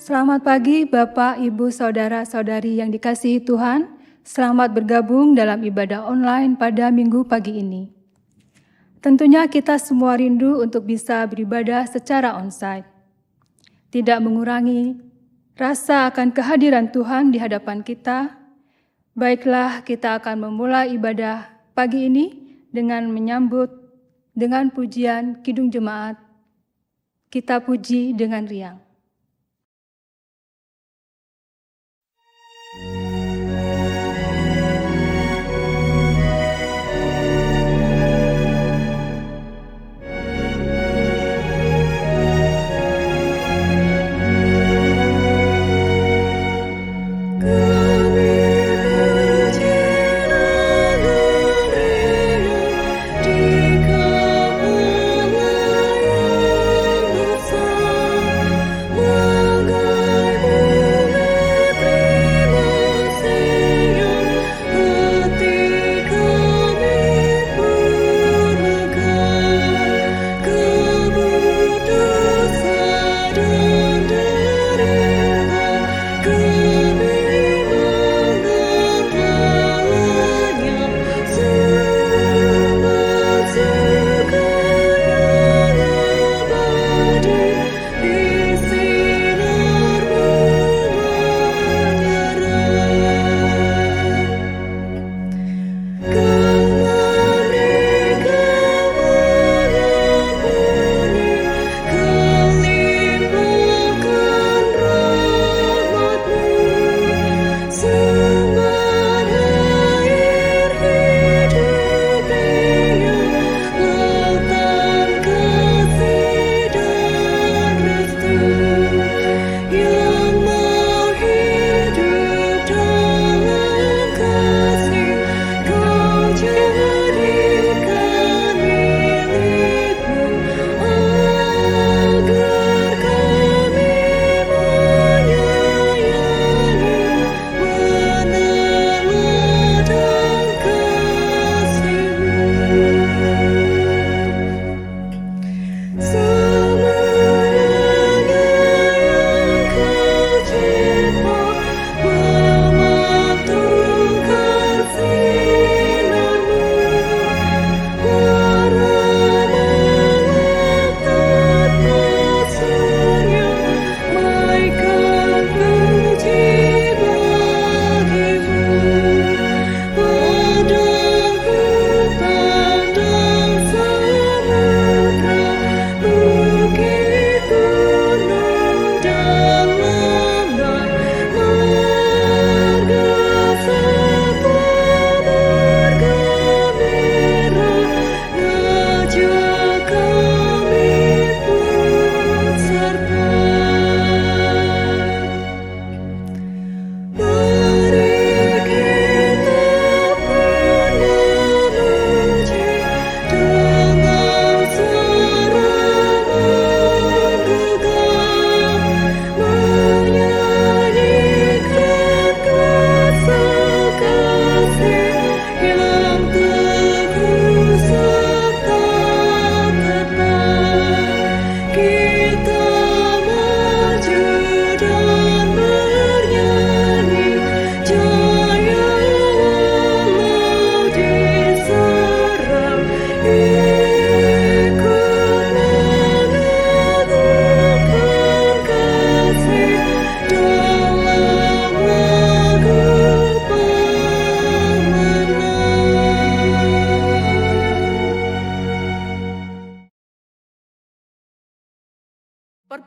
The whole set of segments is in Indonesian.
Selamat pagi Bapak, Ibu, Saudara-saudari yang dikasihi Tuhan. Selamat bergabung dalam ibadah online pada minggu pagi ini. Tentunya kita semua rindu untuk bisa beribadah secara onsite. Tidak mengurangi rasa akan kehadiran Tuhan di hadapan kita. Baiklah, kita akan memulai ibadah pagi ini dengan menyambut dengan pujian Kidung Jemaat. Kita puji dengan riang.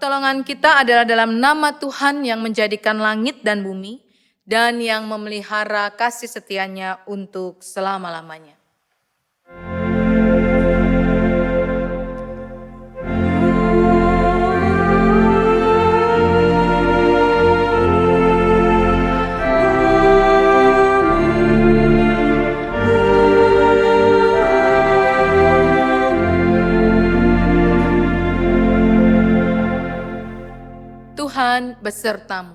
Pertolongan kita adalah dalam nama Tuhan yang menjadikan langit dan bumi dan yang memelihara kasih setianya untuk selama-lamanya. Tuhan besertamu.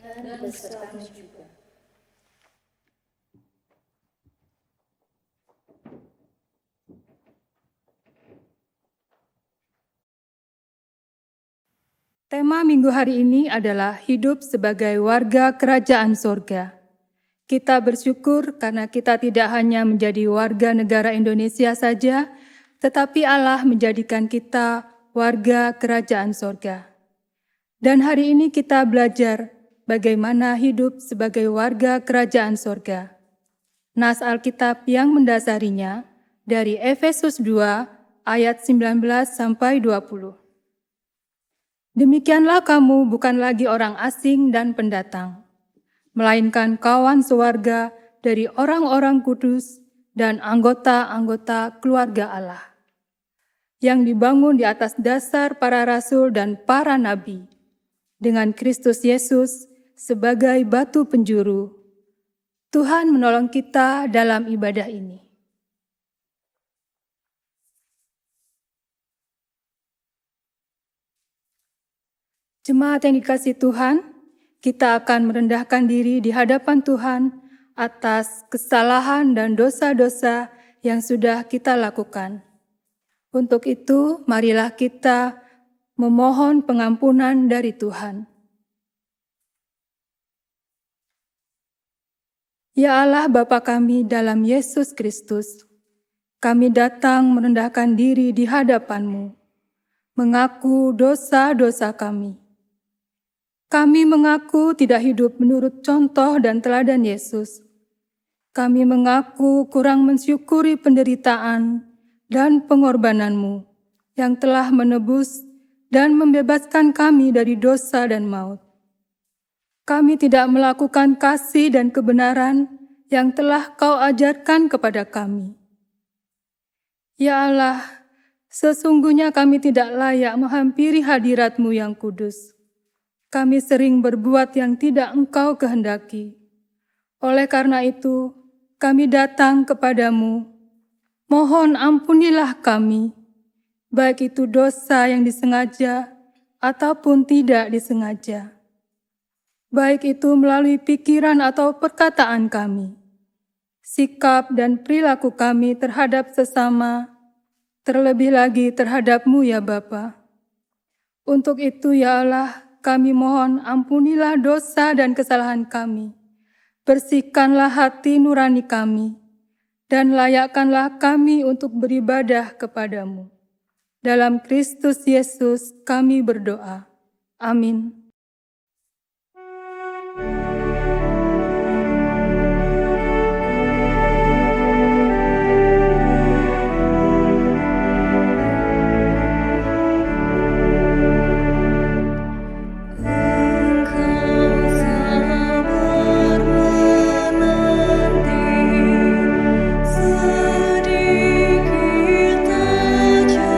Dan besertamu juga. Tema minggu hari ini adalah hidup sebagai warga kerajaan sorga. Kita bersyukur karena kita tidak hanya menjadi warga negara Indonesia saja, tetapi Allah menjadikan kita warga kerajaan sorga. Dan hari ini kita belajar bagaimana hidup sebagai warga kerajaan sorga. Nas Alkitab yang mendasarinya dari Efesus 2 ayat 19 sampai 20. Demikianlah kamu bukan lagi orang asing dan pendatang, melainkan kawan sewarga dari orang-orang kudus dan anggota-anggota keluarga Allah, yang dibangun di atas dasar para rasul dan para nabi, dengan Kristus Yesus sebagai batu penjuru. Tuhan menolong kita dalam ibadah ini. Jemaat yang dikasihi Tuhan, kita akan merendahkan diri di hadapan Tuhan atas kesalahan dan dosa-dosa yang sudah kita lakukan. Untuk itu, marilah kita memohon pengampunan dari Tuhan. Ya Allah Bapa kami dalam Yesus Kristus, kami datang merendahkan diri di hadapan-Mu, mengaku dosa-dosa kami. Kami mengaku tidak hidup menurut contoh dan teladan Yesus. Kami mengaku kurang mensyukuri penderitaan dan pengorbanan-Mu yang telah menebus dan membebaskan kami dari dosa dan maut. Kami tidak melakukan kasih dan kebenaran yang telah Kau ajarkan kepada kami. Ya Allah, sesungguhnya kami tidak layak menghampiri hadirat-Mu yang kudus. Kami sering berbuat yang tidak Engkau kehendaki. Oleh karena itu, kami datang kepadamu. Mohon ampunilah kami, baik itu dosa yang disengaja ataupun tidak disengaja. Baik itu melalui pikiran atau perkataan kami, sikap dan perilaku kami terhadap sesama, terlebih lagi terhadap-Mu ya Bapa. Untuk itu ya Allah, kami mohon ampunilah dosa dan kesalahan kami. Bersihkanlah hati nurani kami, dan layakkanlah kami untuk beribadah kepadamu. Dalam Kristus Yesus kami berdoa. Amin. Sedikit aja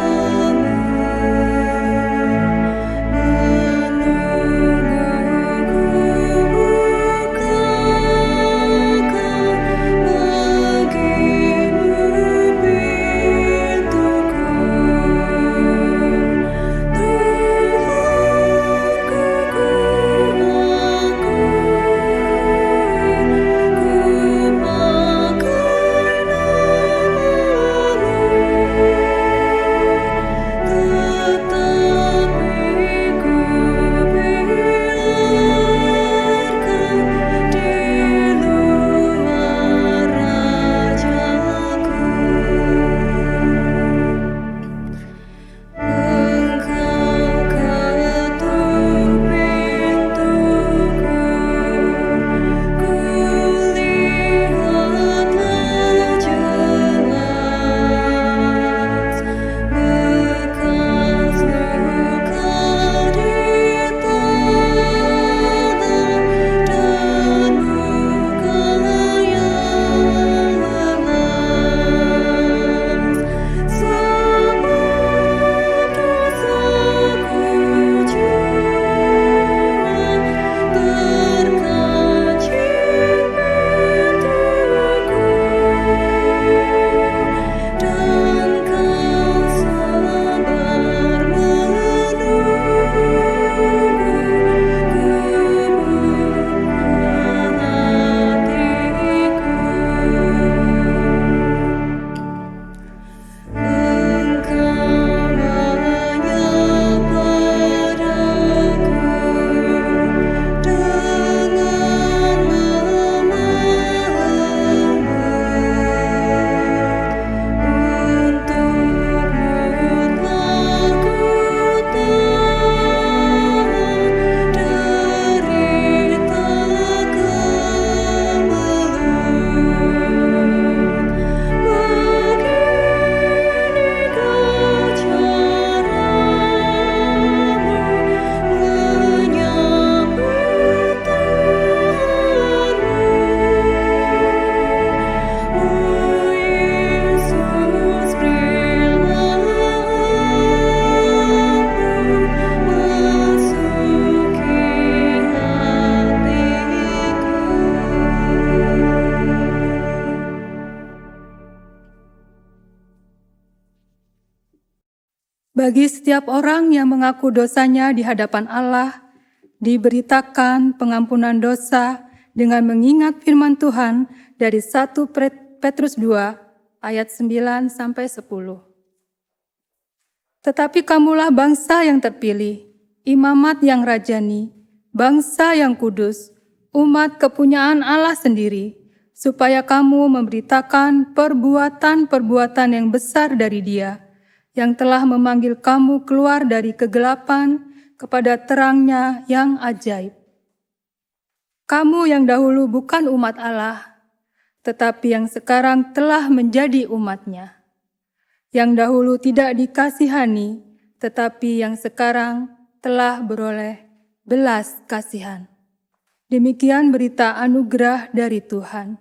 Bagi setiap orang yang mengaku dosanya di hadapan Allah, diberitakan pengampunan dosa dengan mengingat firman Tuhan dari 1 Petrus 2 ayat 9 sampai 10. Tetapi kamulah bangsa yang terpilih, imamat yang rajani, bangsa yang kudus, umat kepunyaan Allah sendiri, supaya kamu memberitakan perbuatan-perbuatan yang besar dari Dia, yang telah memanggil kamu keluar dari kegelapan kepada terang-Nya yang ajaib. Kamu yang dahulu bukan umat Allah, tetapi yang sekarang telah menjadi umat-Nya. Yang dahulu tidak dikasihani, tetapi yang sekarang telah beroleh belas kasihan. Demikian berita anugerah dari Tuhan.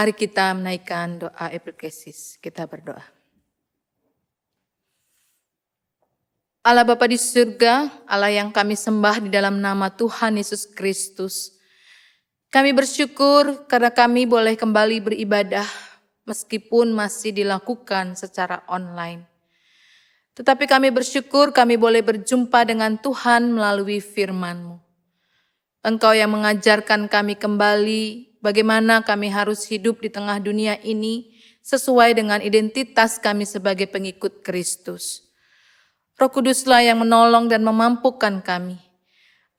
Mari kita menaikkan doa epiklesis, kita berdoa. Allah Bapa di surga, Allah yang kami sembah di dalam nama Tuhan Yesus Kristus. Kami bersyukur karena kami boleh kembali beribadah meskipun masih dilakukan secara online. Tetapi kami bersyukur kami boleh berjumpa dengan Tuhan melalui firman-Mu. Engkau yang mengajarkan kami kembali bagaimana kami harus hidup di tengah dunia ini sesuai dengan identitas kami sebagai pengikut Kristus. Roh Kuduslah yang menolong dan memampukan kami,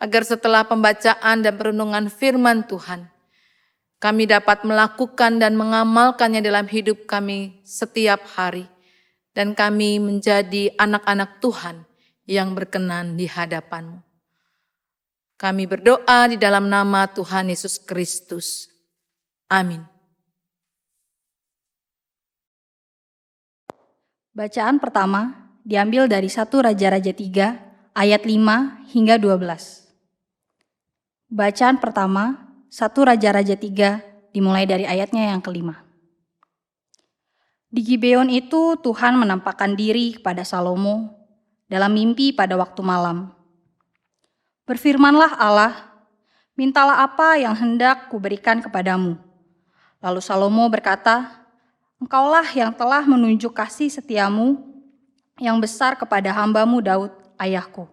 agar setelah pembacaan dan perenungan firman Tuhan, kami dapat melakukan dan mengamalkannya dalam hidup kami setiap hari, dan kami menjadi anak-anak Tuhan yang berkenan di hadapan-Mu. Kami berdoa di dalam nama Tuhan Yesus Kristus. Amin. Bacaan pertama diambil dari 1 Raja-Raja 3 ayat 5 hingga 12. Bacaan pertama 1 Raja-Raja 3 dimulai dari ayatnya yang kelima. Di Gibeon itu Tuhan menampakkan diri kepada Salomo dalam mimpi pada waktu malam. Berfirmanlah Allah, mintalah apa yang hendak kuberikan kepadamu. Lalu Salomo berkata, Engkaulah yang telah menunjuk kasih setiamu yang besar kepada hambamu Daud, ayahku.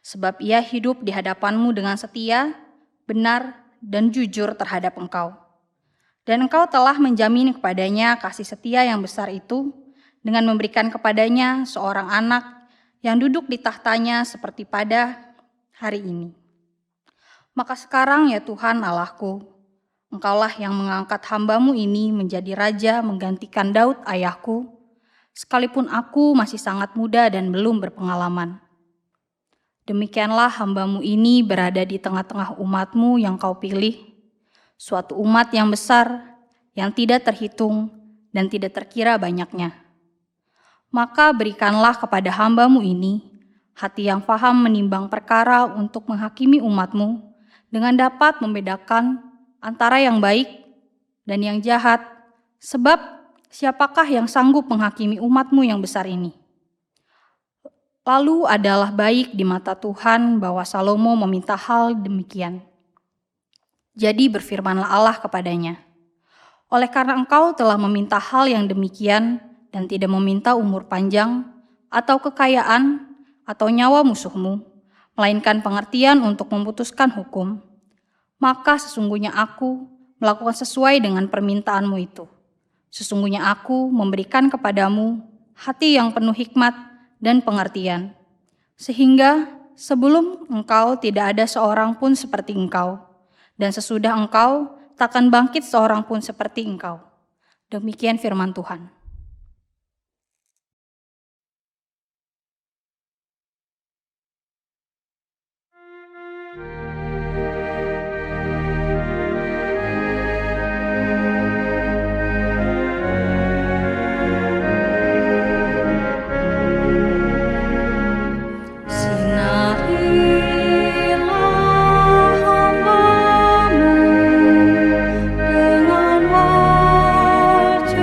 Sebab ia hidup di hadapanmu dengan setia, benar, dan jujur terhadap engkau. Dan engkau telah menjamin kepadanya kasih setia yang besar itu dengan memberikan kepadanya seorang anak yang duduk di tahtanya seperti pada hari ini. Maka sekarang ya Tuhan Allahku, Engkaulah yang mengangkat hambamu ini menjadi raja menggantikan Daud ayahku, sekalipun aku masih sangat muda dan belum berpengalaman. Demikianlah hambamu ini berada di tengah-tengah umatmu yang kau pilih, suatu umat yang besar, yang tidak terhitung dan tidak terkira banyaknya. Maka berikanlah kepada hambamu ini hati yang faham menimbang perkara untuk menghakimi umatmu dengan dapat membedakan antara yang baik dan yang jahat, sebab siapakah yang sanggup menghakimi umatmu yang besar ini? Lalu adalah baik di mata Tuhan bahwa Salomo meminta hal demikian. Jadi berfirmanlah Allah kepadanya, oleh karena engkau telah meminta hal yang demikian dan tidak meminta umur panjang atau kekayaan atau nyawa musuhmu, melainkan pengertian untuk memutuskan hukum, maka sesungguhnya aku melakukan sesuai dengan permintaanmu itu. Sesungguhnya aku memberikan kepadamu hati yang penuh hikmat dan pengertian, sehingga sebelum engkau tidak ada seorang pun seperti engkau, dan sesudah engkau takkan bangkit seorang pun seperti engkau. Demikian firman Tuhan. Sinarilah hambamu dengan wajah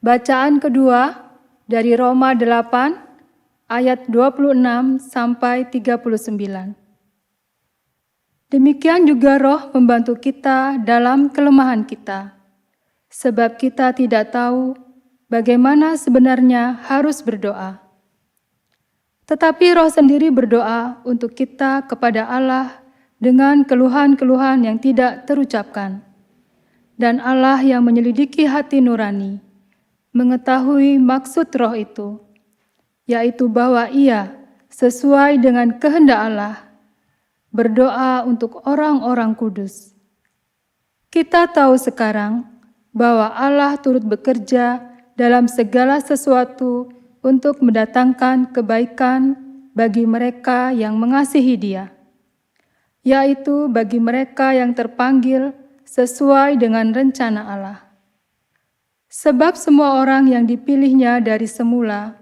Bacaan kedua dari Roma 8 ayat 26 sampai 39. Demikian juga Roh membantu kita dalam kelemahan kita, sebab kita tidak tahu bagaimana sebenarnya harus berdoa. Tetapi Roh sendiri berdoa untuk kita kepada Allah dengan keluhan-keluhan yang tidak terucapkan. Dan Allah yang menyelidiki hati nurani, mengetahui maksud Roh itu, yaitu bahwa Ia sesuai dengan kehendak Allah, berdoa untuk orang-orang kudus. Kita tahu sekarang bahwa Allah turut bekerja dalam segala sesuatu untuk mendatangkan kebaikan bagi mereka yang mengasihi Dia, yaitu bagi mereka yang terpanggil sesuai dengan rencana Allah. Sebab semua orang yang dipilihnya dari semula,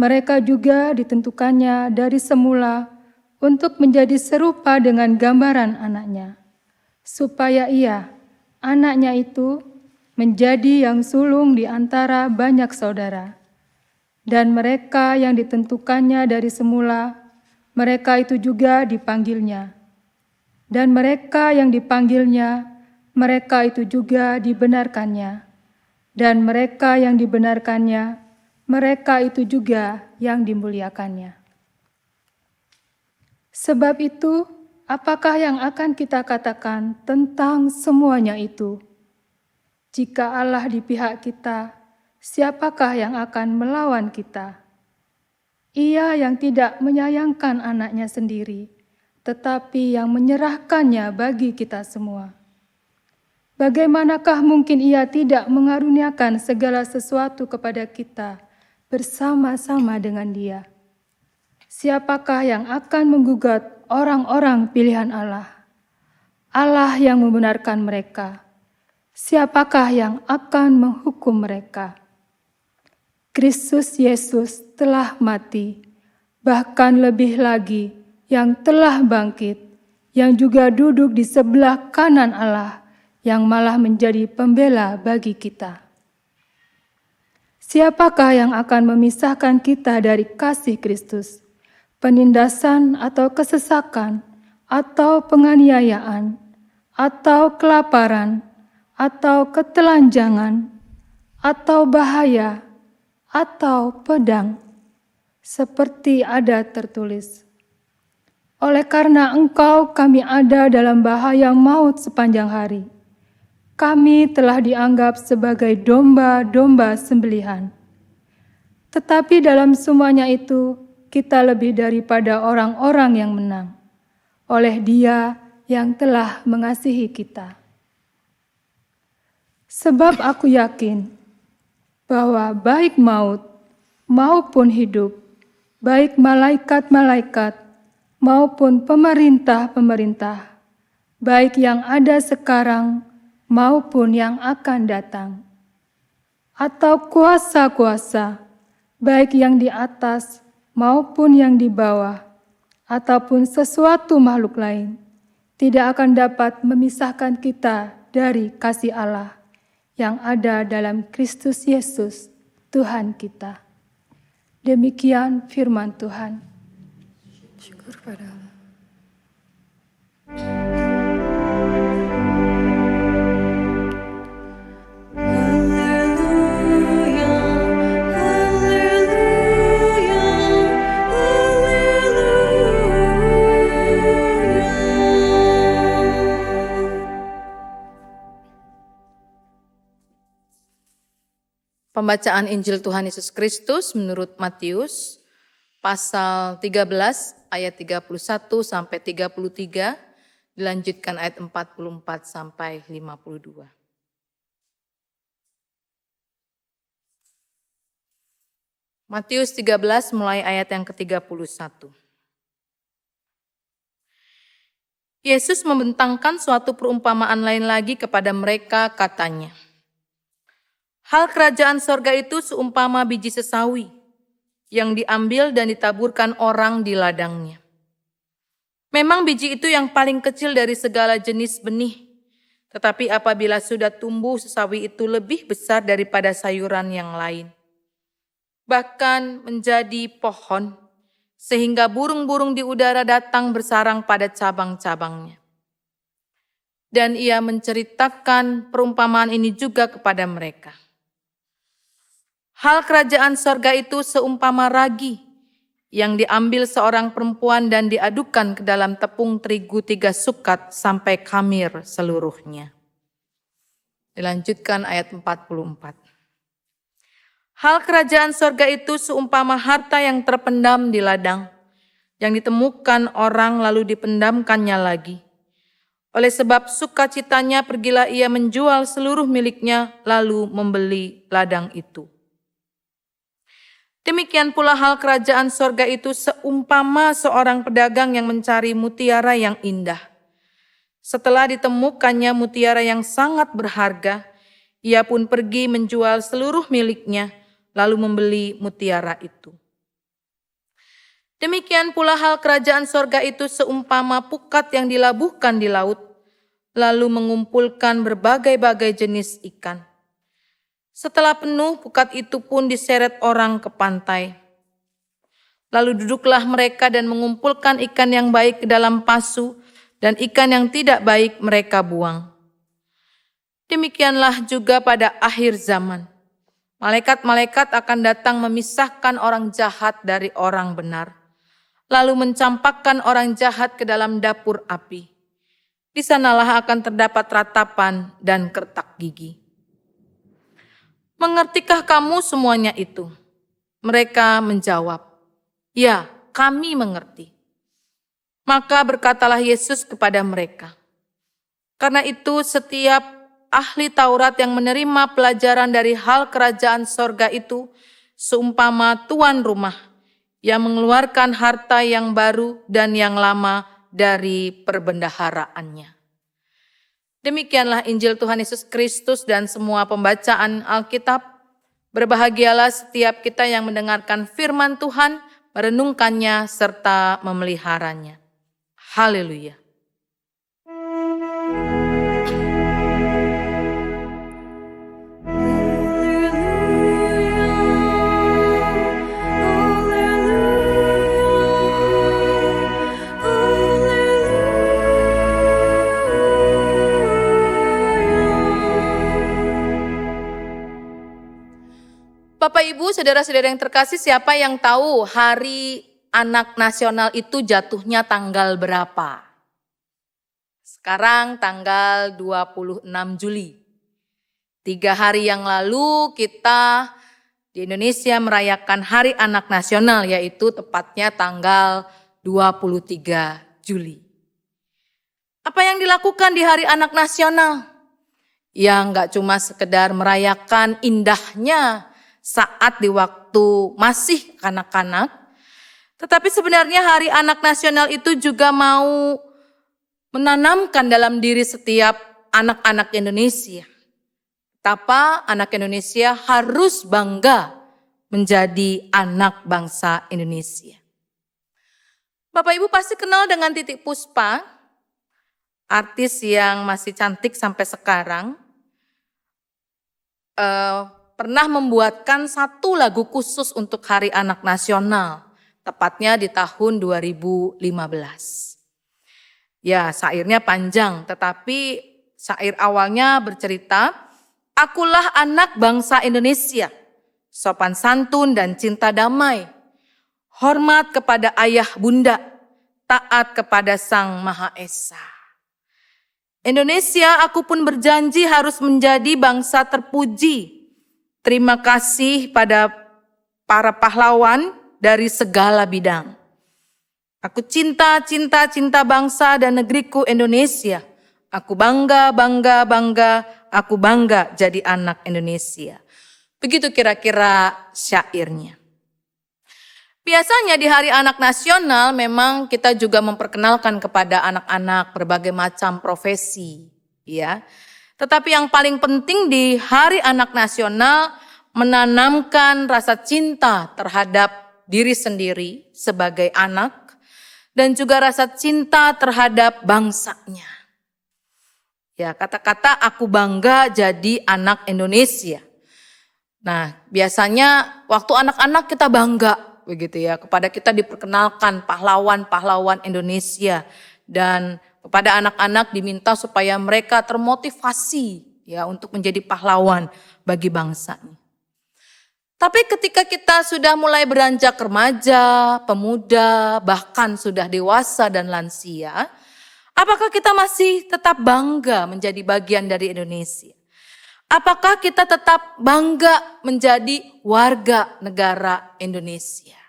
mereka juga ditentukannya dari semula untuk menjadi serupa dengan gambaran anaknya, supaya Ia, anaknya itu, menjadi yang sulung di antara banyak saudara. Dan mereka yang ditentukannya dari semula, mereka itu juga dipanggilnya. Dan mereka yang dipanggilnya, mereka itu juga dibenarkannya. Dan mereka yang dibenarkannya, mereka itu juga yang dimuliakannya. Sebab itu, apakah yang akan kita katakan tentang semuanya itu? Jika Allah di pihak kita, siapakah yang akan melawan kita? Ia yang tidak menyayangkan anaknya sendiri, tetapi yang menyerahkannya bagi kita semua. Bagaimanakah mungkin Ia tidak mengaruniakan segala sesuatu kepada kita bersama-sama dengan Dia? Siapakah yang akan menggugat orang-orang pilihan Allah? Allah yang membenarkan mereka. Siapakah yang akan menghukum mereka? Kristus Yesus telah mati, bahkan lebih lagi yang telah bangkit, yang juga duduk di sebelah kanan Allah, yang malah menjadi pembela bagi kita. Siapakah yang akan memisahkan kita dari kasih Kristus? Penindasan atau kesesakan, atau penganiayaan, atau kelaparan, atau ketelanjangan, atau bahaya, atau pedang, seperti ada tertulis. Oleh karena Engkau kami ada dalam bahaya maut sepanjang hari. Kami telah dianggap sebagai domba-domba sembelihan. Tetapi dalam semuanya itu, kita lebih daripada orang-orang yang menang, oleh Dia yang telah mengasihi kita. Sebab aku yakin bahwa baik maut maupun hidup, baik malaikat-malaikat maupun pemerintah-pemerintah, baik yang ada sekarang maupun yang akan datang, atau kuasa-kuasa, baik yang di atas maupun yang di bawah, ataupun sesuatu makhluk lain, tidak akan dapat memisahkan kita dari kasih Allah yang ada dalam Kristus Yesus, Tuhan kita. Demikian firman Tuhan. Syukur pada Allah. Pembacaan Injil Tuhan Yesus Kristus menurut Matius pasal 13 ayat 31 sampai 33, dilanjutkan ayat 44 sampai 52. Matius 13 mulai ayat yang ke-31. Yesus membentangkan suatu perumpamaan lain lagi kepada mereka, katanya, hal kerajaan sorga itu seumpama biji sesawi yang diambil dan ditaburkan orang di ladangnya. Memang biji itu yang paling kecil dari segala jenis benih, Tetapi apabila sudah tumbuh, sesawi itu lebih besar daripada sayuran yang lain, bahkan menjadi pohon, sehingga burung-burung di udara datang bersarang pada cabang-cabangnya. Dan ia menceritakan perumpamaan ini juga kepada mereka. Hal kerajaan sorga itu seumpama ragi yang diambil seorang perempuan dan diadukan ke dalam tepung terigu 3 sukat sampai khamir seluruhnya. Dilanjutkan ayat 44. Hal kerajaan sorga itu seumpama harta yang terpendam di ladang, yang ditemukan orang lalu dipendamkannya lagi. Oleh sebab sukacitanya pergilah ia menjual seluruh miliknya lalu membeli ladang itu. Demikian pula hal kerajaan sorga itu seumpama seorang pedagang yang mencari mutiara yang indah. Setelah ditemukannya mutiara yang sangat berharga, ia pun pergi menjual seluruh miliknya lalu membeli mutiara itu. Demikian pula hal kerajaan sorga itu seumpama pukat yang dilabuhkan di laut, lalu mengumpulkan berbagai-bagai jenis ikan. Setelah penuh, pukat itu pun diseret orang ke pantai. Lalu duduklah mereka dan mengumpulkan ikan yang baik ke dalam pasu, dan ikan yang tidak baik mereka buang. Demikianlah juga pada akhir zaman. Malaikat-malaikat akan datang memisahkan orang jahat dari orang benar, lalu mencampakkan orang jahat ke dalam dapur api. Di sanalah akan terdapat ratapan dan kertak gigi. Mengertikah kamu semuanya itu? Mereka menjawab, ya, kami mengerti. Maka berkatalah Yesus kepada mereka, karena itu setiap ahli Taurat yang menerima pelajaran dari hal kerajaan sorga itu seumpama tuan rumah yang mengeluarkan harta yang baru dan yang lama dari perbendaharaannya. Demikianlah Injil Tuhan Yesus Kristus dan semua pembacaan Alkitab. Berbahagialah setiap kita yang mendengarkan firman Tuhan, merenungkannya serta memeliharanya. Haleluya. Bapak, Ibu, saudara-saudara yang terkasih, siapa yang tahu Hari Anak Nasional itu jatuhnya tanggal berapa? Sekarang tanggal 26 Juli. 3 hari yang lalu kita di Indonesia merayakan Hari Anak Nasional, yaitu tepatnya tanggal 23 Juli. Apa yang dilakukan di Hari Anak Nasional? Ya, enggak cuma sekedar merayakan indahnya saat di waktu masih kanak-kanak, tetapi sebenarnya Hari Anak Nasional itu juga mau menanamkan dalam diri setiap anak-anak Indonesia. Betapa anak Indonesia harus bangga menjadi anak bangsa Indonesia. Bapak Ibu pasti kenal dengan Titiek Puspa, artis yang masih cantik sampai sekarang. Pernah membuatkan satu lagu khusus untuk Hari Anak Nasional, tepatnya di tahun 2015. Ya, syairnya panjang, tetapi syair awalnya bercerita, akulah anak bangsa Indonesia, sopan santun dan cinta damai, hormat kepada ayah bunda, taat kepada Sang Maha Esa. Indonesia, aku pun berjanji harus menjadi bangsa terpuji. Terima kasih pada para pahlawan dari segala bidang. Aku cinta bangsa dan negeriku Indonesia. Aku bangga, aku bangga jadi anak Indonesia. Begitu kira-kira syairnya. Biasanya di Hari Anak Nasional memang kita juga memperkenalkan kepada anak-anak berbagai macam profesi, ya. Tetapi yang paling penting di Hari Anak Nasional menanamkan rasa cinta terhadap diri sendiri sebagai anak dan juga rasa cinta terhadap bangsanya. Ya, kata-kata aku bangga jadi anak Indonesia. Nah, biasanya waktu anak-anak kita bangga begitu ya, kepada kita diperkenalkan pahlawan-pahlawan Indonesia, dan kepada anak-anak diminta supaya mereka termotivasi ya untuk menjadi pahlawan bagi bangsanya. Tapi ketika kita sudah mulai beranjak remaja, pemuda, bahkan sudah dewasa dan lansia, apakah kita masih tetap bangga menjadi bagian dari Indonesia? Apakah kita tetap bangga menjadi warga negara Indonesia?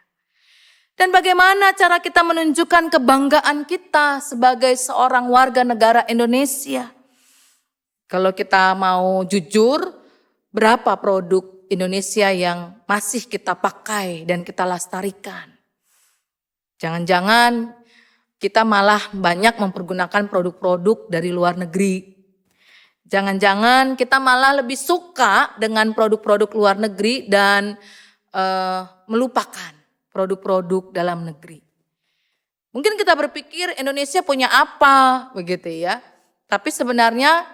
Dan bagaimana cara kita menunjukkan kebanggaan kita sebagai seorang warga negara Indonesia? Kalau kita mau jujur, berapa produk Indonesia yang masih kita pakai dan kita lestarikan? Jangan-jangan kita malah banyak mempergunakan produk-produk dari luar negeri. Jangan-jangan kita malah lebih suka dengan produk-produk luar negeri dan melupakan produk-produk dalam negeri. Mungkin kita berpikir Indonesia punya apa begitu ya. Tapi sebenarnya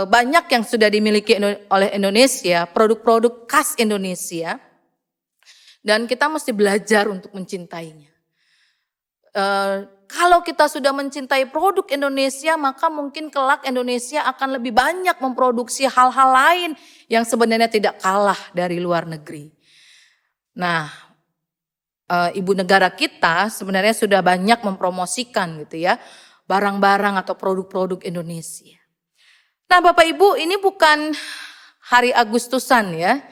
banyak yang sudah dimiliki oleh Indonesia, produk-produk khas Indonesia, dan kita mesti belajar untuk mencintainya. Kalau kita sudah mencintai produk Indonesia, maka mungkin kelak Indonesia akan lebih banyak memproduksi hal-hal lain yang sebenarnya tidak kalah dari luar negeri. Nah, ibu negara kita sebenarnya sudah banyak mempromosikan gitu ya, barang-barang atau produk-produk Indonesia. Nah, Bapak Ibu, ini bukan hari Agustusan ya,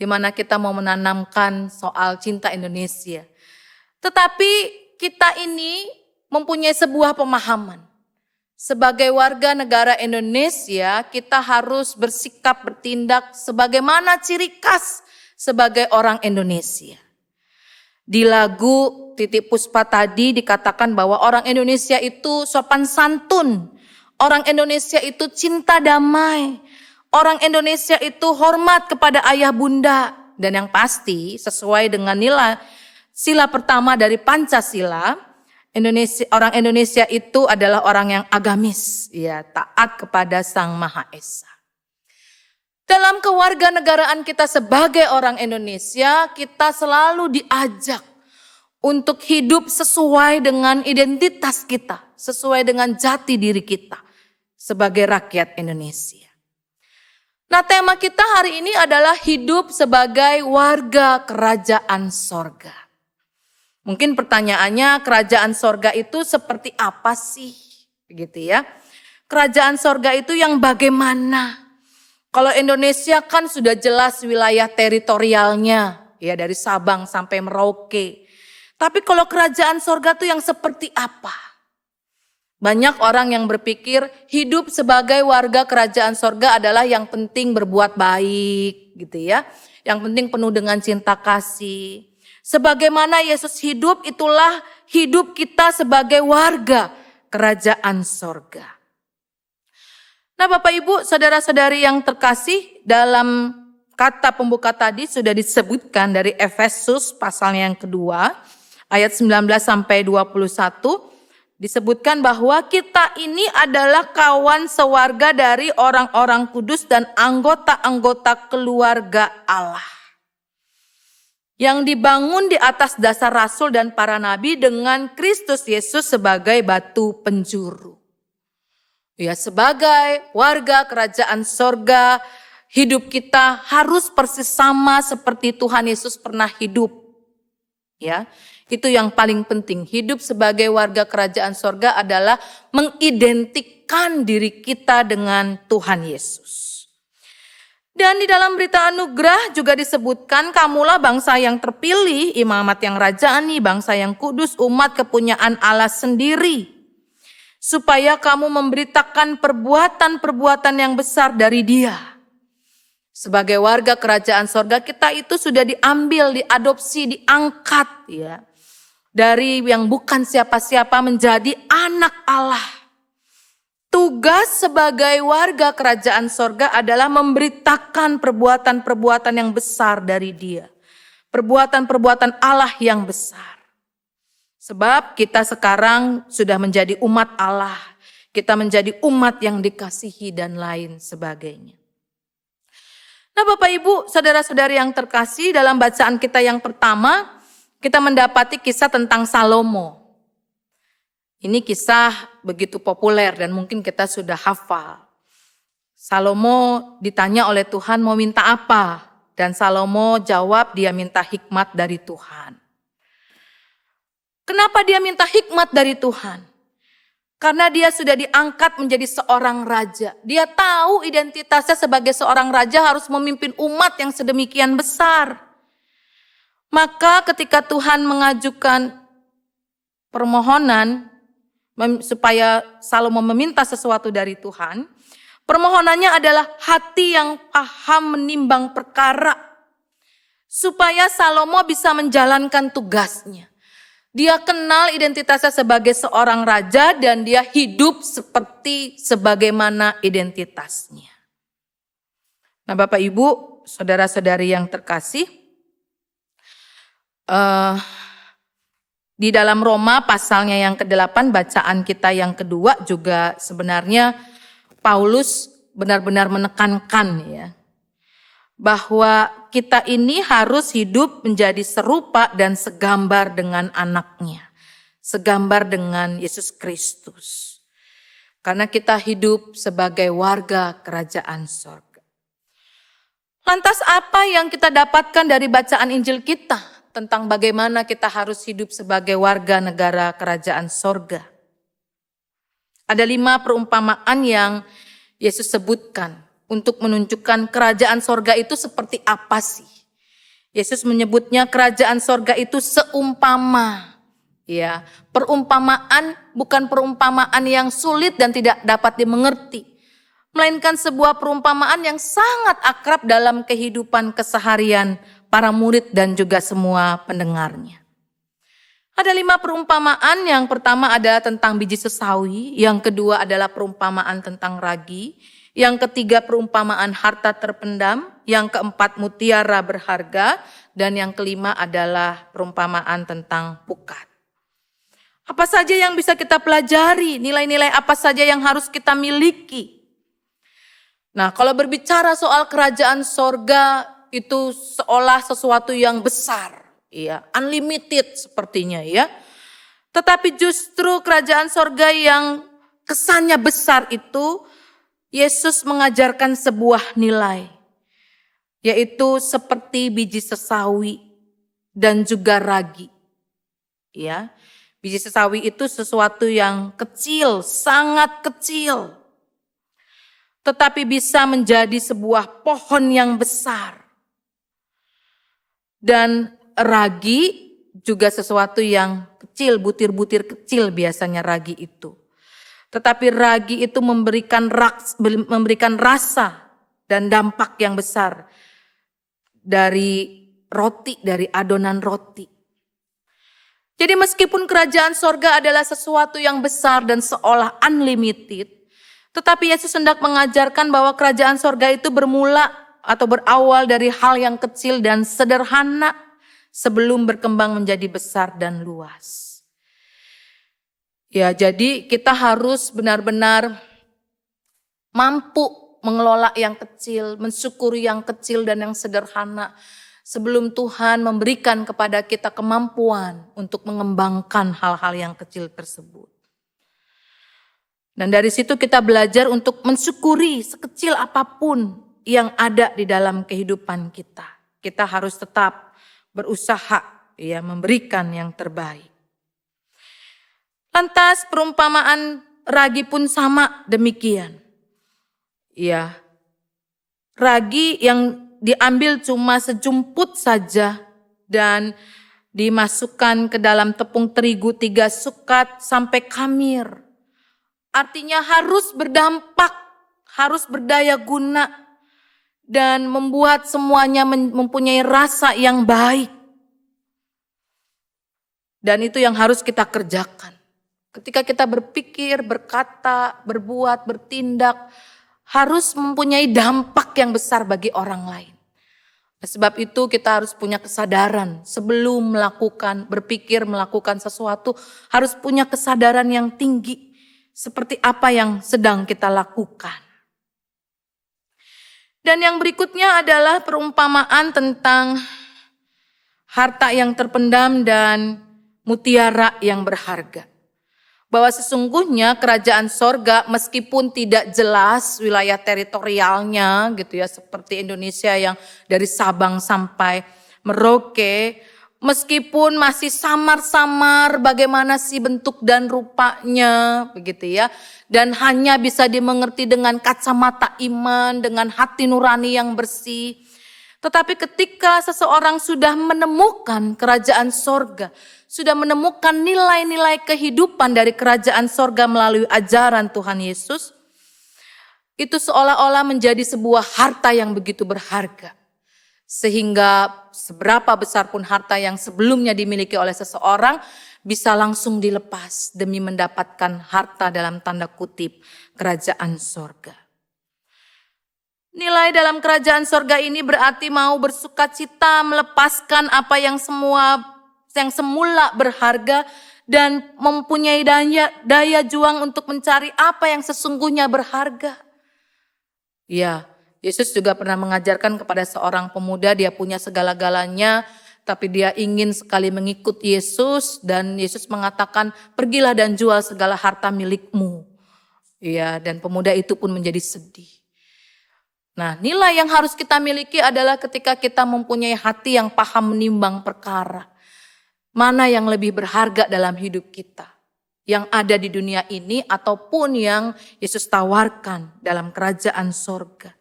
di mana kita mau menanamkan soal cinta Indonesia. Tetapi kita ini mempunyai sebuah pemahaman. Sebagai warga negara Indonesia, kita harus bersikap bertindak sebagaimana ciri khas sebagai orang Indonesia. Di lagu Titip Puspa tadi dikatakan bahwa orang Indonesia itu sopan santun. Orang Indonesia itu cinta damai. Orang Indonesia itu hormat kepada ayah bunda. Dan yang pasti sesuai dengan nilai sila pertama dari Pancasila, orang Indonesia itu adalah orang yang agamis, ya, taat kepada Sang Maha Esa. Dalam kewarganegaraan kita sebagai orang Indonesia, kita selalu diajak untuk hidup sesuai dengan identitas kita, sesuai dengan jati diri kita sebagai rakyat Indonesia. Nah, tema kita hari ini adalah hidup sebagai warga kerajaan sorga. Mungkin pertanyaannya, kerajaan sorga itu seperti apa sih? Begitu ya. Kerajaan sorga itu yang bagaimana? Kalau Indonesia kan sudah jelas wilayah teritorialnya, ya, dari Sabang sampai Merauke. Tapi kalau kerajaan sorga itu yang seperti apa? Banyak orang yang berpikir hidup sebagai warga kerajaan sorga adalah yang penting berbuat baik, gitu ya. Yang penting penuh dengan cinta kasih. Sebagaimana Yesus hidup, itulah hidup kita sebagai warga kerajaan sorga. Nah, Bapak Ibu, saudara-saudari yang terkasih, dalam kata pembuka tadi sudah disebutkan dari Efesus pasalnya yang kedua, ayat 19 sampai 21, disebutkan bahwa kita ini adalah kawan sewarga dari orang-orang kudus dan anggota-anggota keluarga Allah, yang dibangun di atas dasar rasul dan para nabi dengan Kristus Yesus sebagai batu penjuru. Ya, sebagai warga kerajaan sorga, hidup kita harus persis sama seperti Tuhan Yesus pernah hidup. Ya, itu yang paling penting. Hidup sebagai warga kerajaan sorga adalah mengidentikan diri kita dengan Tuhan Yesus. Dan di dalam berita anugerah juga disebutkan, kamulah bangsa yang terpilih, imamat yang rajani, bangsa yang kudus, umat kepunyaan Allah sendiri. Supaya kamu memberitakan perbuatan-perbuatan yang besar dari Dia. Sebagai warga kerajaan sorga, kita itu sudah diambil, diadopsi, diangkat ya, dari yang bukan siapa-siapa menjadi anak Allah. Tugas sebagai warga kerajaan sorga adalah memberitakan perbuatan-perbuatan yang besar dari Dia. Perbuatan-perbuatan Allah yang besar. Sebab kita sekarang sudah menjadi umat Allah. kita menjadi umat yang dikasihi dan lain sebagainya. Nah Bapak Ibu, saudara-saudari yang terkasih, dalam bacaan kita yang pertama, kita mendapati kisah tentang Salomo. Ini kisah begitu populer dan mungkin kita sudah hafal. Salomo ditanya oleh Tuhan mau minta apa? Dan Salomo jawab dia minta hikmat dari Tuhan. Kenapa dia minta hikmat dari Tuhan? Karena dia sudah diangkat menjadi seorang raja. Dia tahu identitasnya sebagai seorang raja harus memimpin umat yang sedemikian besar. Maka ketika Tuhan mengajukan permohonan supaya Salomo meminta sesuatu dari Tuhan, permohonannya adalah hati yang paham menimbang perkara, supaya Salomo bisa menjalankan tugasnya. Dia kenal identitasnya sebagai seorang raja dan dia hidup seperti sebagaimana identitasnya. Nah Bapak Ibu, saudara-saudari yang terkasih, di dalam Roma pasalnya yang ke-8, bacaan kita yang kedua juga sebenarnya Paulus benar-benar menekankan ya, bahwa kita ini harus hidup menjadi serupa dan segambar dengan anaknya. Segambar dengan Yesus Kristus. Karena kita hidup sebagai warga kerajaan sorga. Lantas apa yang kita dapatkan dari bacaan Injil kita tentang bagaimana kita harus hidup sebagai warga negara kerajaan sorga? Ada 5 perumpamaan yang Yesus sebutkan untuk menunjukkan kerajaan sorga itu seperti apa sih. Yesus menyebutnya kerajaan sorga itu seumpama. Ya, perumpamaan bukan perumpamaan yang sulit dan tidak dapat dimengerti. Melainkan sebuah perumpamaan yang sangat akrab dalam kehidupan keseharian para murid dan juga semua pendengarnya. Ada 5 perumpamaan, yang pertama adalah tentang biji sesawi, yang kedua adalah perumpamaan tentang ragi, yang ketiga perumpamaan harta terpendam, yang keempat mutiara berharga, dan yang kelima adalah perumpamaan tentang pukat. Apa saja yang bisa kita pelajari, nilai-nilai apa saja yang harus kita miliki. Nah kalau berbicara soal kerajaan sorga itu seolah sesuatu yang besar, ya, unlimited sepertinya ya. Tetapi justru kerajaan sorga yang kesannya besar itu, Yesus mengajarkan sebuah nilai, yaitu seperti biji sesawi dan juga ragi. Ya, biji sesawi itu sesuatu yang kecil, sangat kecil, tetapi bisa menjadi sebuah pohon yang besar. Dan ragi juga sesuatu yang kecil, butir-butir kecil biasanya ragi itu. Tetapi ragi itu memberikan rasa dan dampak yang besar dari roti, dari adonan roti. Jadi meskipun kerajaan sorga adalah sesuatu yang besar dan seolah unlimited, tetapi Yesus hendak mengajarkan bahwa kerajaan sorga itu bermula atau berawal dari hal yang kecil dan sederhana sebelum berkembang menjadi besar dan luas. Ya, jadi kita harus benar-benar mampu mengelola yang kecil, mensyukuri yang kecil dan yang sederhana sebelum Tuhan memberikan kepada kita kemampuan untuk mengembangkan hal-hal yang kecil tersebut. Dan dari situ kita belajar untuk mensyukuri sekecil apapun yang ada di dalam kehidupan kita. Kita harus tetap berusaha ya memberikan yang terbaik. Lantas perumpamaan ragi pun sama demikian. Ya, ragi yang diambil cuma sejumput saja dan dimasukkan ke dalam tepung terigu 3 sukat sampai khamir. Artinya harus berdampak, harus berdaya guna dan membuat semuanya mempunyai rasa yang baik. Dan itu yang harus kita kerjakan. Ketika kita berpikir, berkata, berbuat, bertindak, harus mempunyai dampak yang besar bagi orang lain. Sebab itu kita harus punya kesadaran sebelum berpikir melakukan sesuatu, harus punya kesadaran yang tinggi. seperti apa yang sedang kita lakukan. Dan yang berikutnya adalah perumpamaan tentang harta yang terpendam dan mutiara yang berharga. Bahwa sesungguhnya kerajaan sorga meskipun tidak jelas wilayah teritorialnya gitu ya, seperti Indonesia yang dari Sabang sampai Merauke, meskipun masih samar-samar bagaimana sih bentuk dan rupanya begitu ya, dan hanya bisa dimengerti dengan kacamata iman, dengan hati nurani yang bersih. Tetapi ketika seseorang sudah menemukan kerajaan sorga, sudah menemukan nilai-nilai kehidupan dari kerajaan sorga melalui ajaran Tuhan Yesus, itu seolah-olah menjadi sebuah harta yang begitu berharga. Sehingga seberapa besar pun harta yang sebelumnya dimiliki oleh seseorang bisa langsung dilepas demi mendapatkan harta dalam tanda kutip kerajaan sorga. Nilai dalam kerajaan sorga ini berarti mau bersukacita melepaskan apa yang semula berharga dan mempunyai daya juang untuk mencari apa yang sesungguhnya berharga. Ya, Yesus juga pernah mengajarkan kepada seorang pemuda, dia punya segala-galanya, tapi dia ingin sekali mengikut Yesus, dan Yesus mengatakan, pergilah dan jual segala harta milikmu. Ya, dan pemuda itu pun menjadi sedih. Nah, nilai yang harus kita miliki adalah ketika kita mempunyai hati yang paham menimbang perkara. Mana yang lebih berharga dalam hidup kita, yang ada di dunia ini ataupun yang Yesus tawarkan dalam kerajaan sorga.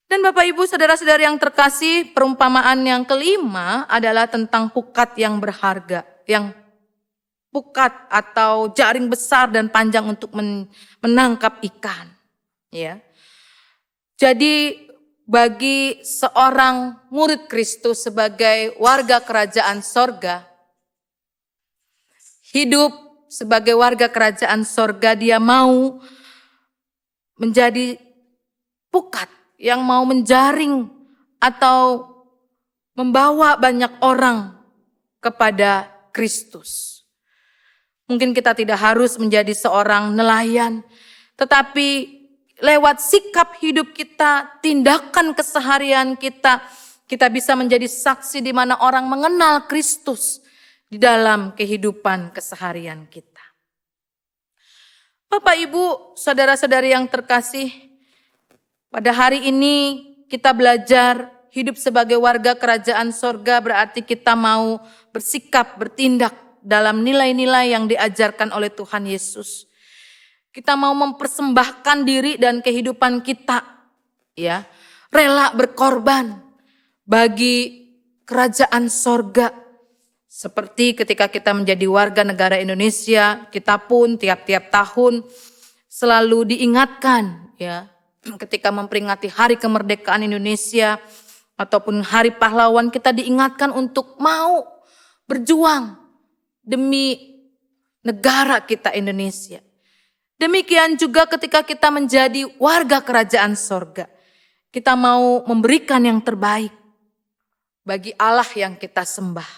Dan Bapak Ibu saudara-saudara yang terkasih, perumpamaan yang kelima adalah tentang pukat yang berharga. Yang pukat atau jaring besar dan panjang untuk menangkap ikan. Ya. Jadi bagi seorang murid Kristus sebagai warga kerajaan sorga, hidup sebagai warga kerajaan sorga, dia mau menjadi pukat yang mau menjaring atau membawa banyak orang kepada Kristus. Mungkin kita tidak harus menjadi seorang nelayan, tetapi lewat sikap hidup kita, tindakan keseharian kita, kita bisa menjadi saksi di mana orang mengenal Kristus di dalam kehidupan keseharian kita. Bapak, Ibu, saudara-saudari yang terkasih, pada hari ini kita belajar hidup sebagai warga kerajaan sorga, berarti kita mau bersikap, bertindak dalam nilai-nilai yang diajarkan oleh Tuhan Yesus. Kita mau mempersembahkan diri dan kehidupan kita, ya, rela berkorban bagi kerajaan sorga. Seperti ketika kita menjadi warga negara Indonesia, kita pun tiap-tiap tahun selalu diingatkan, ya, ketika memperingati Hari Kemerdekaan Indonesia ataupun Hari Pahlawan, kita diingatkan untuk mau berjuang demi negara kita Indonesia. Demikian juga ketika kita menjadi warga kerajaan sorga, kita mau memberikan yang terbaik bagi Allah yang kita sembah,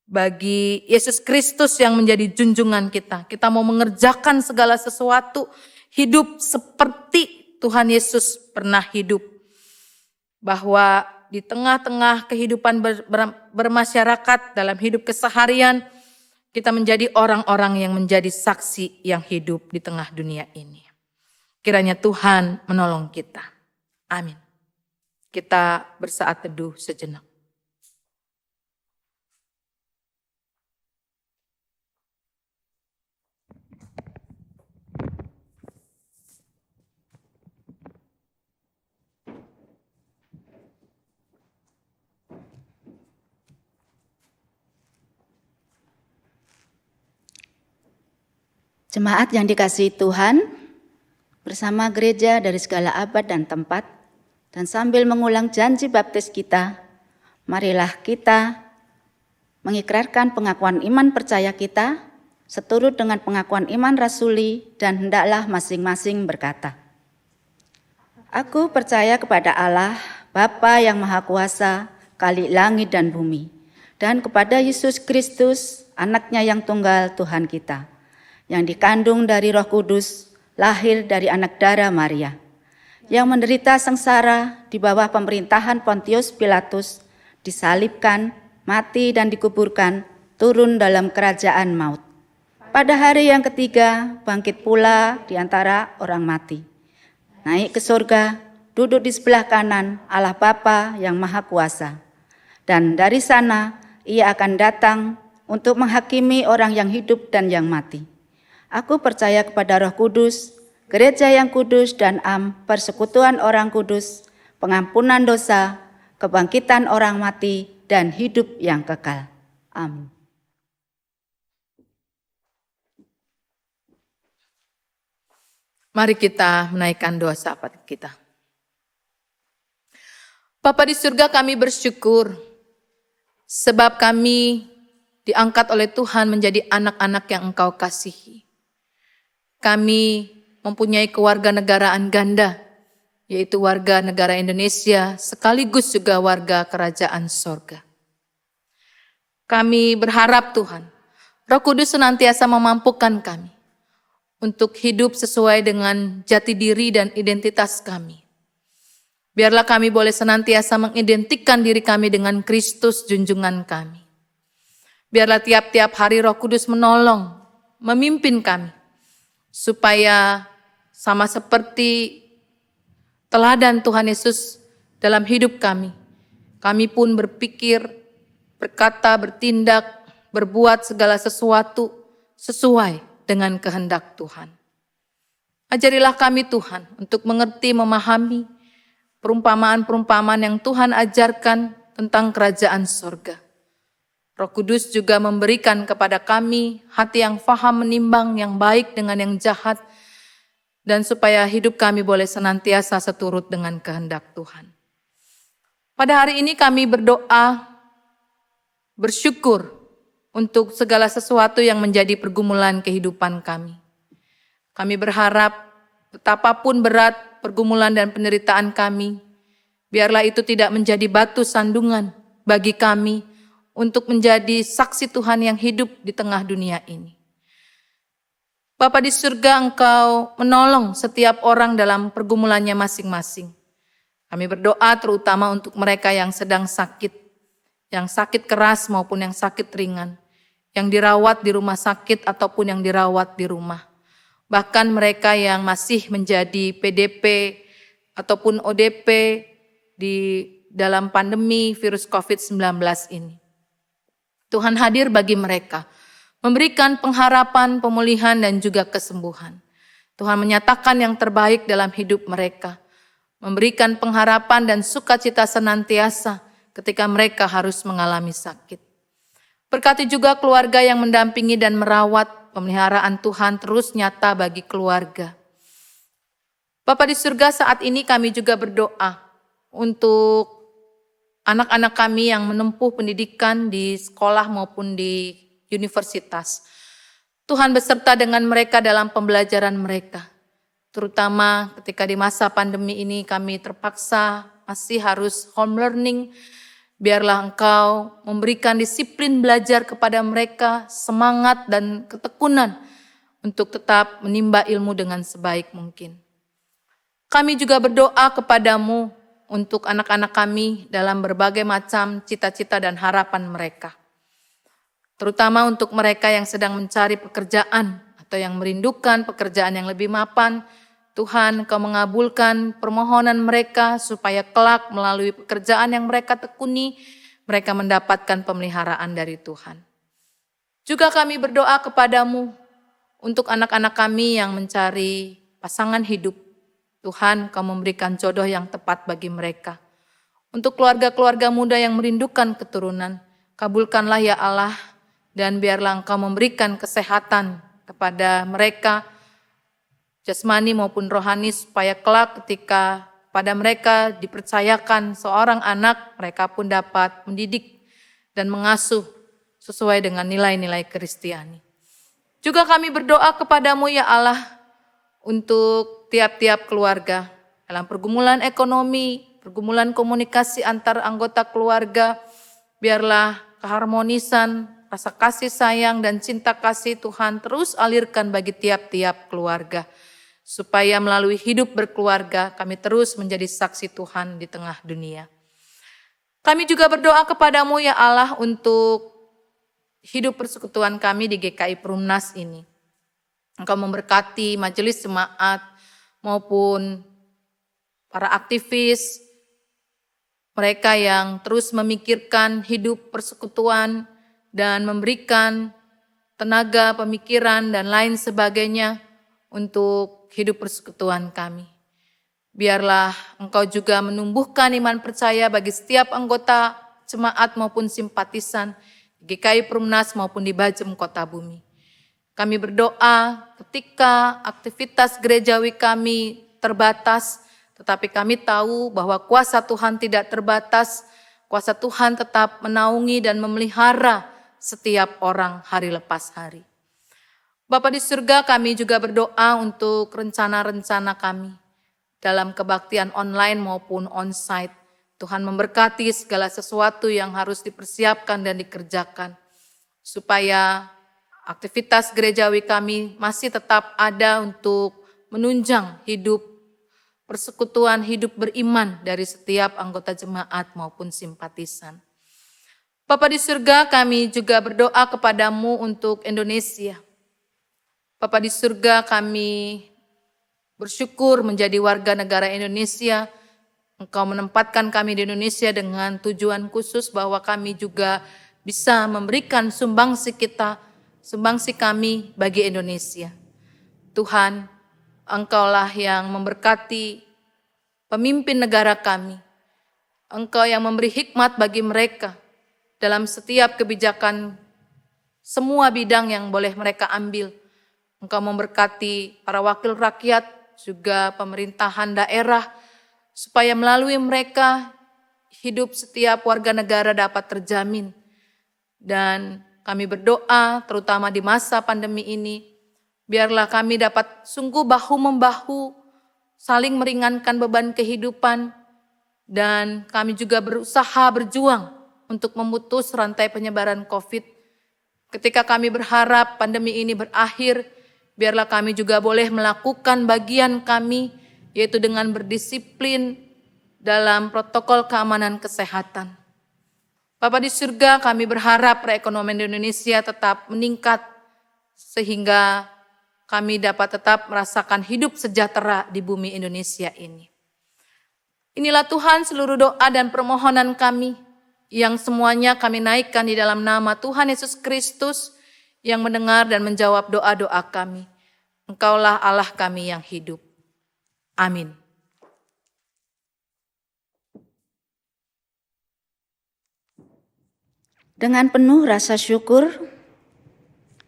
bagi Yesus Kristus yang menjadi junjungan kita. Kita mau mengerjakan segala sesuatu, hidup seperti Tuhan Yesus pernah hidup. Bahwa di tengah-tengah kehidupan bermasyarakat, dalam hidup keseharian, kita menjadi orang-orang yang menjadi saksi yang hidup di tengah dunia ini. Kiranya Tuhan menolong kita. Amin. Kita bersaat teduh sejenak. Jemaat yang dikasihi Tuhan, bersama gereja dari segala abad dan tempat, dan sambil mengulang janji baptis kita, marilah kita mengikrarkan pengakuan iman percaya kita, seturut dengan pengakuan iman rasuli, dan hendaklah masing-masing berkata, Aku percaya kepada Allah, Bapa yang Maha Kuasa, Khalik langit dan bumi, dan kepada Yesus Kristus, Anaknya yang tunggal Tuhan kita, yang dikandung dari Roh Kudus, lahir dari anak darah Maria, yang menderita sengsara di bawah pemerintahan Pontius Pilatus, disalibkan, mati dan dikuburkan, turun dalam kerajaan maut. Pada hari yang ketiga, bangkit pula di antara orang mati. Naik ke surga, duduk di sebelah kanan Allah Bapa yang Maha Kuasa. Dan dari sana ia akan datang untuk menghakimi orang yang hidup dan yang mati. Aku percaya kepada Roh Kudus, gereja yang kudus dan persekutuan orang kudus, pengampunan dosa, kebangkitan orang mati, dan hidup yang kekal. Amin. Mari kita menaikkan doa syafaat kita. Bapa di surga, kami bersyukur sebab kami diangkat oleh Tuhan menjadi anak-anak yang Engkau kasihi. Kami mempunyai kewarganegaraan ganda, yaitu warga negara Indonesia sekaligus juga warga kerajaan sorga. Kami berharap Tuhan, Roh Kudus senantiasa memampukan kami untuk hidup sesuai dengan jati diri dan identitas kami. Biarlah kami boleh senantiasa mengidentikan diri kami dengan Kristus junjungan kami. Biarlah tiap-tiap hari Roh Kudus menolong, memimpin kami, supaya sama seperti teladan Tuhan Yesus dalam hidup kami. Kami pun berpikir, berkata, bertindak, berbuat segala sesuatu sesuai dengan kehendak Tuhan. Ajarilah kami Tuhan untuk mengerti, memahami perumpamaan-perumpamaan yang Tuhan ajarkan tentang kerajaan sorga. Roh Kudus juga memberikan kepada kami hati yang faham menimbang yang baik dengan yang jahat, dan supaya hidup kami boleh senantiasa seturut dengan kehendak Tuhan. Pada hari ini kami berdoa, bersyukur untuk segala sesuatu yang menjadi pergumulan kehidupan kami. Kami berharap betapapun berat pergumulan dan penderitaan kami, biarlah itu tidak menjadi batu sandungan bagi kami untuk menjadi saksi Tuhan yang hidup di tengah dunia ini. Bapa di surga, Engkau menolong setiap orang dalam pergumulannya masing-masing. Kami berdoa terutama untuk mereka yang sedang sakit, yang sakit keras maupun yang sakit ringan, yang dirawat di rumah sakit ataupun yang dirawat di rumah. Bahkan mereka yang masih menjadi PDP ataupun ODP di dalam pandemi virus COVID-19 ini. Tuhan hadir bagi mereka, memberikan pengharapan, pemulihan, dan juga kesembuhan. Tuhan menyatakan yang terbaik dalam hidup mereka, memberikan pengharapan dan sukacita senantiasa ketika mereka harus mengalami sakit. Berkati juga keluarga yang mendampingi dan merawat, pemeliharaan Tuhan terus nyata bagi keluarga. Bapa di surga, saat ini kami juga berdoa untuk anak-anak kami yang menempuh pendidikan di sekolah maupun di universitas. Tuhan beserta dengan mereka dalam pembelajaran mereka. Terutama ketika di masa pandemi ini kami terpaksa masih harus home learning. Biarlah Engkau memberikan disiplin belajar kepada mereka, semangat dan ketekunan untuk tetap menimba ilmu dengan sebaik mungkin. Kami juga berdoa kepadamu untuk anak-anak kami dalam berbagai macam cita-cita dan harapan mereka. Terutama untuk mereka yang sedang mencari pekerjaan atau yang merindukan pekerjaan yang lebih mapan. Tuhan, Kau mengabulkan permohonan mereka supaya kelak melalui pekerjaan yang mereka tekuni, mereka mendapatkan pemeliharaan dari Tuhan. Juga kami berdoa kepadamu untuk anak-anak kami yang mencari pasangan hidup. Tuhan, Kau memberikan jodoh yang tepat bagi mereka. Untuk keluarga-keluarga muda yang merindukan keturunan, kabulkanlah ya Allah, dan biarlah Engkau memberikan kesehatan kepada mereka, jasmani maupun rohani, supaya kelak ketika pada mereka dipercayakan seorang anak, mereka pun dapat mendidik dan mengasuh sesuai dengan nilai-nilai Kristiani. Juga kami berdoa kepadamu ya Allah, untuk tiap-tiap keluarga dalam pergumulan ekonomi, pergumulan komunikasi antar anggota keluarga, biarlah keharmonisan, rasa kasih sayang dan cinta kasih Tuhan terus alirkan bagi tiap-tiap keluarga. Supaya melalui hidup berkeluarga kami terus menjadi saksi Tuhan di tengah dunia. Kami juga berdoa kepadamu ya Allah untuk hidup persekutuan kami di GKI Perumnas ini. Engkau memberkati majelis jemaat maupun para aktivis, mereka yang terus memikirkan hidup persekutuan dan memberikan tenaga, pemikiran, dan lain sebagainya untuk hidup persekutuan kami. Biarlah Engkau juga menumbuhkan iman percaya bagi setiap anggota jemaat maupun simpatisan di GKI Perumnas maupun di Bajem Kota Bumi. Kami berdoa ketika aktivitas gerejawi kami terbatas, tetapi kami tahu bahwa kuasa Tuhan tidak terbatas, kuasa Tuhan tetap menaungi dan memelihara setiap orang hari lepas hari. Bapa di surga, kami juga berdoa untuk rencana-rencana kami dalam kebaktian online maupun onsite. Tuhan memberkati segala sesuatu yang harus dipersiapkan dan dikerjakan, supaya aktivitas gerejawi kami masih tetap ada untuk menunjang hidup persekutuan, hidup beriman dari setiap anggota jemaat maupun simpatisan. Bapa di surga, kami juga berdoa kepadamu untuk Indonesia. Bapa di surga, kami bersyukur menjadi warga negara Indonesia. Engkau menempatkan kami di Indonesia dengan tujuan khusus bahwa kami juga bisa memberikan sumbangsi kami bagi Indonesia. Tuhan, Engkaulah yang memberkati pemimpin negara kami. Engkau yang memberi hikmat bagi mereka dalam setiap kebijakan, semua bidang yang boleh mereka ambil. Engkau memberkati para wakil rakyat, juga pemerintahan daerah, supaya melalui mereka hidup setiap warga negara dapat terjamin. Dan kami berdoa terutama di masa pandemi ini, biarlah kami dapat sungguh bahu-membahu, saling meringankan beban kehidupan, dan kami juga berusaha berjuang untuk memutus rantai penyebaran COVID. Ketika kami berharap pandemi ini berakhir, biarlah kami juga boleh melakukan bagian kami, yaitu dengan berdisiplin dalam protokol keamanan kesehatan. Bapa di surga, kami berharap perekonomian Indonesia tetap meningkat, sehingga kami dapat tetap merasakan hidup sejahtera di bumi Indonesia ini. Inilah Tuhan seluruh doa dan permohonan kami, yang semuanya kami naikkan di dalam nama Tuhan Yesus Kristus, yang mendengar dan menjawab doa-doa kami. Engkaulah Allah kami yang hidup. Amin. Dengan penuh rasa syukur,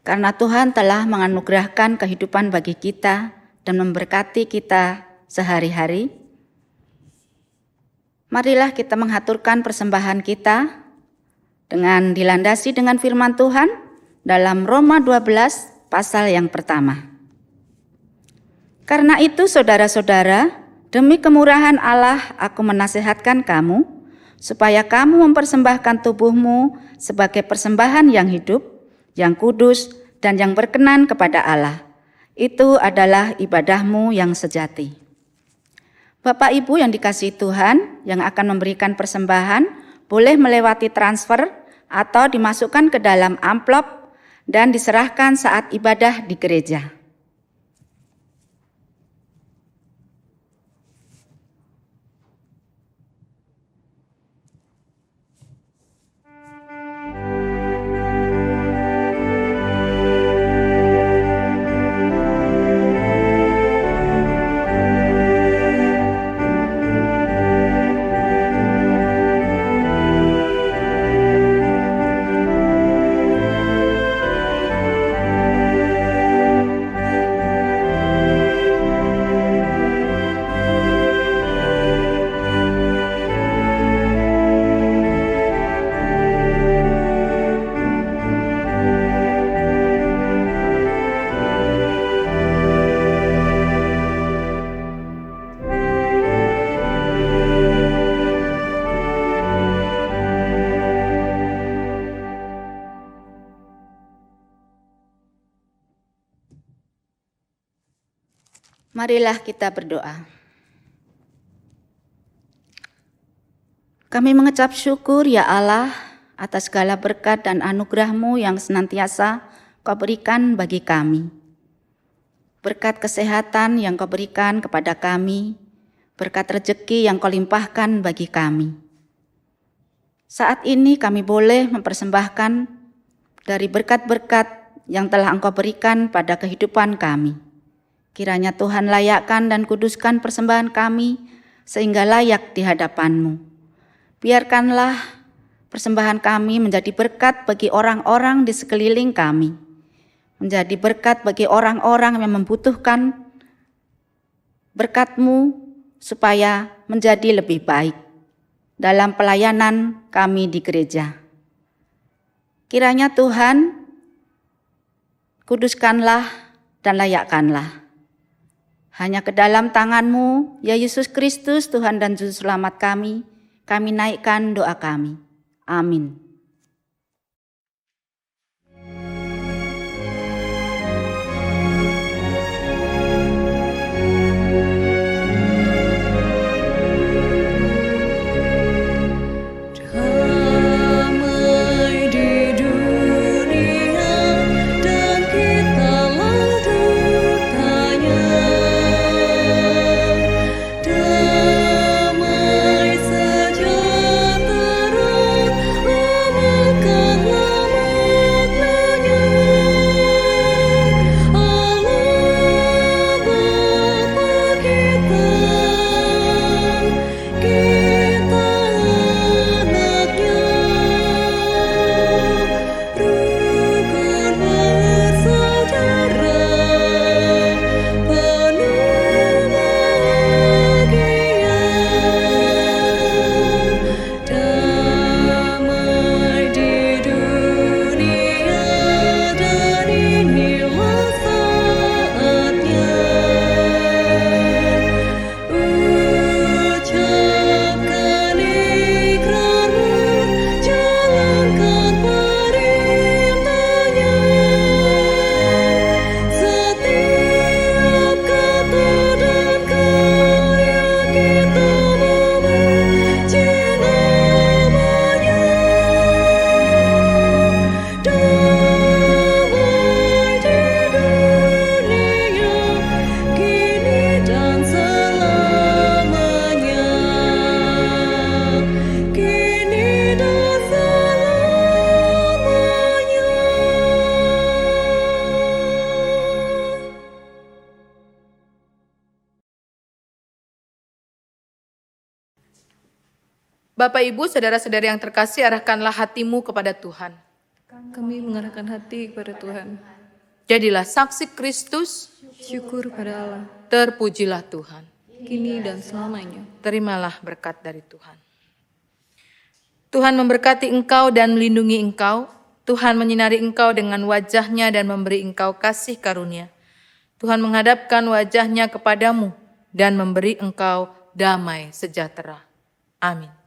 karena Tuhan telah menganugerahkan kehidupan bagi kita dan memberkati kita sehari-hari, marilah kita menghaturkan persembahan kita dengan dilandasi dengan firman Tuhan dalam Roma 12 pasal yang pertama. Karena itu saudara-saudara, demi kemurahan Allah aku menasihatkan kamu, supaya kamu mempersembahkan tubuhmu sebagai persembahan yang hidup, yang kudus, dan yang berkenan kepada Allah. Itu adalah ibadahmu yang sejati. Bapak Ibu yang dikasihi Tuhan, yang akan memberikan persembahan, boleh melewati transfer atau dimasukkan ke dalam amplop dan diserahkan saat ibadah di gereja. Marilah kita berdoa. Kami mengucap syukur ya Allah atas segala berkat dan anugerah-Mu yang senantiasa Kau berikan bagi kami. Berkat kesehatan yang Kau berikan kepada kami, berkat rezeki yang Kau limpahkan bagi kami. Saat ini kami boleh mempersembahkan dari berkat-berkat yang telah Engkau berikan pada kehidupan kami. Kiranya Tuhan layakkan dan kuduskan persembahan kami sehingga layak di hadapan-Mu. Biarkanlah persembahan kami menjadi berkat bagi orang-orang di sekeliling kami, menjadi berkat bagi orang-orang yang membutuhkan berkat-Mu supaya menjadi lebih baik dalam pelayanan kami di gereja. Kiranya Tuhan kuduskanlah dan layakkanlah. Hanya ke dalam tangan-Mu, ya Yesus Kristus, Tuhan dan Juru Selamat kami naikkan doa kami. Amin. Bapak, Ibu, saudara-saudari yang terkasih, arahkanlah hatimu kepada Tuhan. Kami mengarahkan hati kepada Tuhan. Jadilah saksi Kristus, Syukur pada Allah, terpujilah Tuhan. kini dan selamanya. Terimalah berkat dari Tuhan. Tuhan memberkati engkau dan melindungi engkau. Tuhan menyinari engkau dengan wajah-Nya dan memberi engkau kasih karunia. Tuhan menghadapkan wajah-Nya kepadamu dan memberi engkau damai sejahtera. Amin.